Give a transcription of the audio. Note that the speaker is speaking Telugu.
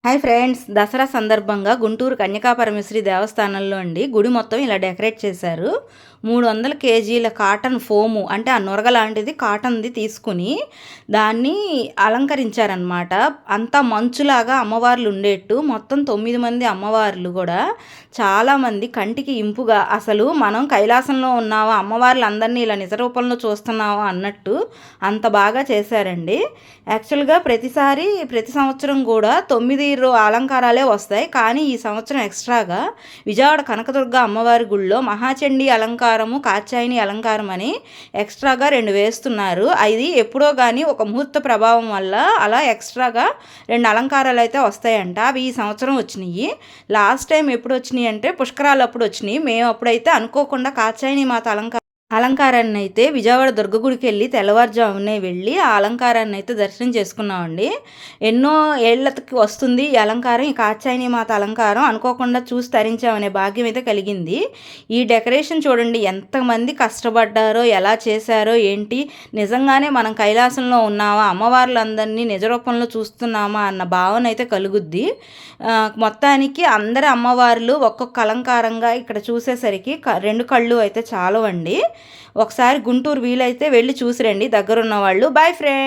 హాయ్ ఫ్రెండ్స్, దసరా సందర్భంగా గుంటూరు కన్యకాపరమేశ్వరి దేవస్థానంలో గుడి మొత్తం ఇలా డెకరేట్ చేశారు. 300 కేజీల కాటన్ ఫోము అంటే ఆ నురగ లాంటిది కాటన్ది తీసుకుని దాన్ని అలంకరించారనమాట. అంతా మంచులాగా అమ్మవార్లు ఉండేట్టు మొత్తం 9 మంది అమ్మవార్లు కూడా చాలామంది కంటికి ఇంపుగా, అసలు మనం కైలాసంలో ఉన్నావా, అమ్మవార్లు అందరినీ ఇలా నిజ రూపంలో చూస్తున్నావా అన్నట్టు అంత బాగా చేశారండి. యాక్చువల్గా ప్రతి సంవత్సరం కూడా 9 అలంకారాలే వస్తాయి. కానీ ఈ సంవత్సరం ఎక్స్ట్రాగా విజయవాడ కనకదుర్గ అమ్మవారి గుళ్ళో మహాచండీ అలంకారము, కాత్యాయని అలంకారం అని ఎక్స్ట్రాగా 2 వేస్తున్నారు. అది ఎప్పుడో కానీ ఒక ముహూర్త ప్రభావం వల్ల అలా ఎక్స్ట్రాగా 2 అలంకారాలు అయితే వస్తాయంట. అవి ఈ సంవత్సరం వచ్చినాయి. లాస్ట్ టైం ఎప్పుడు వచ్చినాయి అంటే పుష్కరాలు అప్పుడు వచ్చినాయి. మేము అప్పుడైతే అనుకోకుండా కాత్యాయని మాత అలంకారాన్ని అయితే విజయవాడ దుర్గగుడికి వెళ్ళి తెల్లవారుజామునే వెళ్ళి ఆ అలంకారాన్ని అయితే దర్శనం చేసుకున్నామండి. ఎన్నో ఏళ్ళకి వస్తుంది ఈ అలంకారం, ఈ కాత్యాయని మాత అలంకారం. అనుకోకుండా చూసి తరించామనే భాగ్యం అయితే కలిగింది. ఈ డెకరేషన్ చూడండి ఎంతమంది కష్టపడ్డారో, ఎలా చేశారో ఏంటి. నిజంగానే మనం కైలాసంలో ఉన్నామా, అమ్మవార్లందరినీ నిజరూపంలో చూస్తున్నామా అన్న భావన అయితే కలుగుద్ది. మొత్తానికి అందరి అమ్మవార్లు ఒక్కొక్క అలంకారంగా ఇక్కడ చూసేసరికి 2 కళ్ళు అయితే చాలవండి. ఒకసారి గుంటూరు వీలైతే వెళ్ళి చూసిరండి దగ్గరున్న వాళ్ళు. Boy friends.